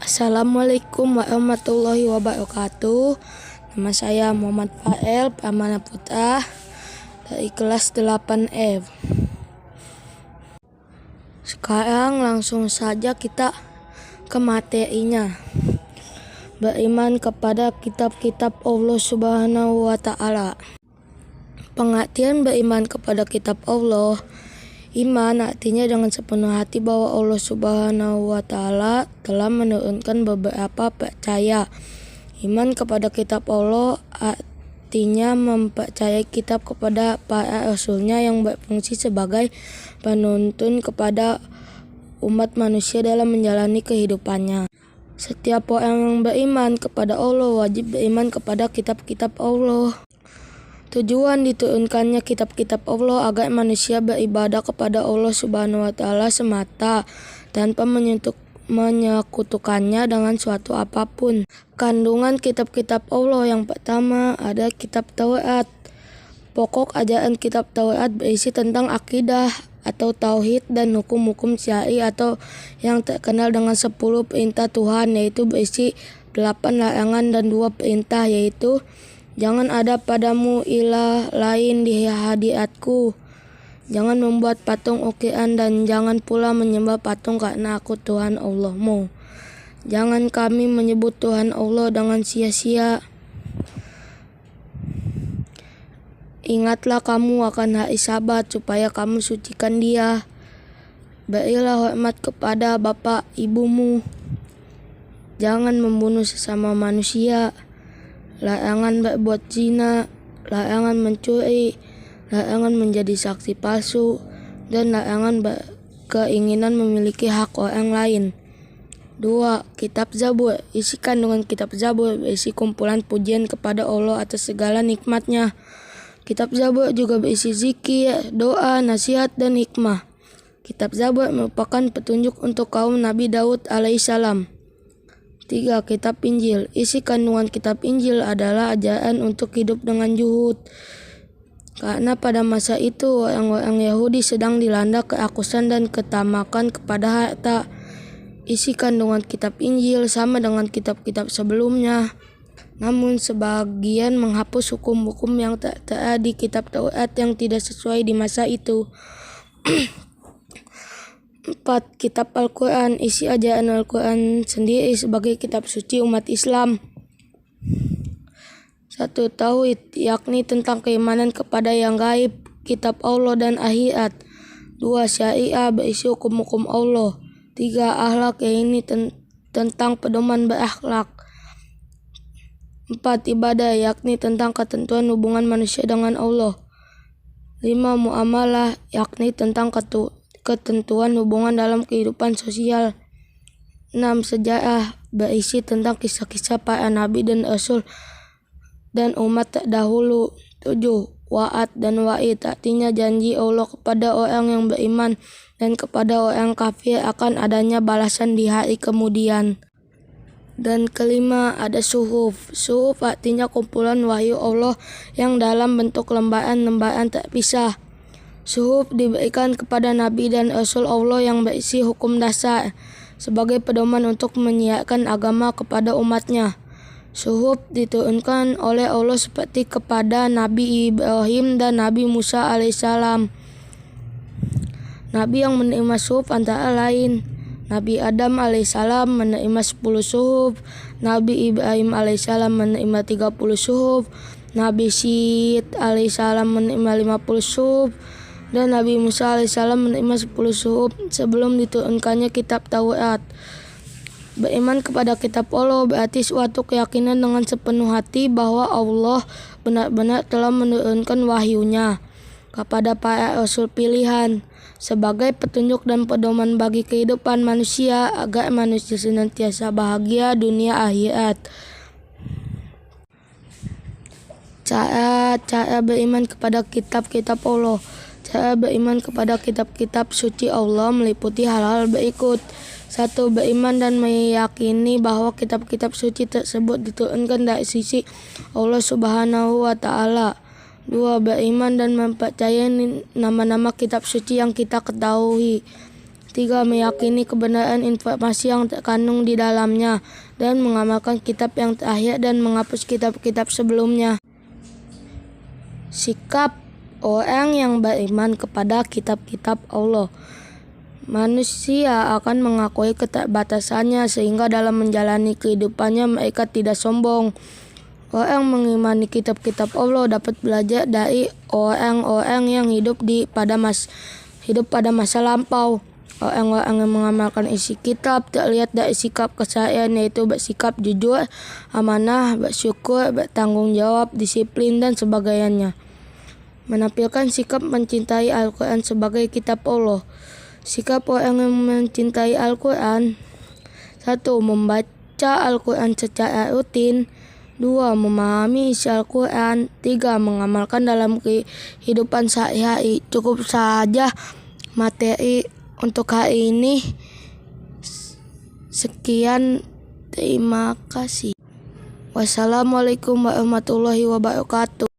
Assalamualaikum warahmatullahi wabarakatuh. Nama saya Muhammad Fael Pramana Putra dari kelas 8F. Sekarang langsung saja kita ke materinya. Beriman kepada kitab-kitab Allah Subhanahu wa Ta'ala. Pengertian beriman kepada kitab Allah. Iman artinya dengan sepenuh hati bahwa Allah Subhanahu wa Ta'ala telah menurunkan beberapa percaya. Iman kepada kitab Allah artinya mempercayai kitab kepada para rasulnya yang berfungsi sebagai penuntun kepada umat manusia dalam menjalani kehidupannya. Setiap orang yang beriman kepada Allah wajib beriman kepada kitab-kitab Allah. Tujuan diturunkannya kitab-kitab Allah agar manusia beribadah kepada Allah Subhanahu wa Ta'ala semata tanpa menyekutukannya dengan suatu apapun. Kandungan kitab-kitab Allah yang pertama ada kitab Taurat. Pokok ajaran kitab Taurat berisi tentang akidah atau tauhid dan hukum-hukum syar'i atau yang terkenal dengan 10 perintah Tuhan, yaitu berisi 8 larangan dan 2 perintah, yaitu jangan ada padamu ilah lain di hadiratku. Jangan membuat patung ukiran dan jangan pula menyembah patung karena aku Tuhan Allahmu. Jangan kami menyebut Tuhan Allah dengan sia-sia. Ingatlah kamu akan hari Sabat supaya kamu sucikan dia. Berilah hormat kepada bapak ibumu. Jangan membunuh sesama manusia. Larangan berbuat zina, larangan mencuri, larangan menjadi saksi palsu, dan larangan berkeinginan memiliki hak orang lain. 2. Kitab Zabur. Isi kandungan kitab Zabur berisi kumpulan pujian kepada Allah atas segala nikmatnya. Kitab Zabur juga berisi zikir, doa, nasihat, dan hikmah. Kitab Zabur merupakan petunjuk untuk kaum Nabi Daud alaihissalam. 3. Kitab Injil. Isi kandungan kitab Injil adalah ajaran untuk hidup dengan zuhud. Karena pada masa itu orang-orang Yahudi sedang dilanda kerakusan dan ketamakan kepada harta. Isi kandungan kitab Injil sama dengan kitab-kitab sebelumnya. Namun sebagian menghapus hukum-hukum yang tertera di kitab Taurat yang tidak sesuai di masa itu. 4. Kitab Al-Quran. Isi ajaran Al-Quran sendiri sebagai kitab suci umat Islam. 1. Tauhid, yakni tentang keimanan kepada yang gaib, kitab Allah dan akhirat. 2. Syariah, berisi hukum-hukum Allah. 3. Akhlak, yakni tentang pedoman berakhlak. 4. Ibadah, yakni tentang ketentuan hubungan manusia dengan Allah. 5. Muamalah, yakni tentang ketentuan hubungan dalam kehidupan sosial. 6. Sejarah, berisi tentang kisah-kisah para nabi dan rasul dan umat terdahulu. 7. Wa'ad dan wa'id, artinya janji Allah kepada orang yang beriman dan kepada orang kafir akan adanya balasan di hari kemudian. Dan kelima ada suhuf. Suhuf artinya kumpulan wahyu Allah yang dalam bentuk lembaran-lembaran terpisah. Suhuf diberikan kepada Nabi dan Rasul Allah yang berisi hukum dasar sebagai pedoman untuk menyiarkan agama kepada umatnya. Suhuf diturunkan oleh Allah seperti kepada Nabi Ibrahim dan Nabi Musa alaihissalam. Nabi yang menerima suhuf antara lain Nabi Adam alaihissalam menerima 10 suhuf, Nabi Ibrahim alaihissalam menerima 30 suhuf, Nabi Syed alaihissalam menerima 50 suhuf, dan Nabi Musa alaihissalam menerima 10 suhuf sebelum diturunkannya kitab Taurat. Beriman kepada kitab Allah berarti suatu keyakinan dengan sepenuh hati bahwa Allah benar-benar telah menurunkan wahyunya kepada para rasul pilihan sebagai petunjuk dan pedoman bagi kehidupan manusia agar manusia senantiasa bahagia dunia akhirat. Cara beriman kepada kitab-kitab Allah. Cara beriman kepada kitab-kitab suci Allah meliputi hal-hal berikut. 1. Beriman dan meyakini bahwa kitab-kitab suci tersebut diturunkan dari sisi Allah Subhanahu wa Ta'ala. 2. Beriman dan mempercayai nama-nama kitab suci yang kita ketahui. 3. Meyakini kebenaran informasi yang terkandung di dalamnya dan mengamalkan kitab yang terakhir dan menghapus kitab-kitab sebelumnya. Sikap orang yang beriman kepada kitab-kitab Allah. Manusia akan mengakui keterbatasannya sehingga dalam menjalani kehidupannya mereka tidak sombong. Orang mengimani kitab-kitab Allah dapat belajar dari orang-orang yang hidup pada masa lampau. Orang-orang yang mengamalkan isi kitab terlihat dari sikap keseharian, yaitu bersikap jujur, amanah, bersyukur, bertanggung jawab, disiplin, dan sebagainya. Menampilkan sikap mencintai Al-Quran sebagai kitab Allah. Sikap orang yang mencintai Al-Quran: 1. Membaca Al-Quran secara rutin. 2. Memahami isi Al-Quran. 3. Mengamalkan dalam kehidupan sehari-hari. Cukup saja materi untuk hari ini. Sekian, terima kasih. Wassalamualaikum warahmatullahi wabarakatuh.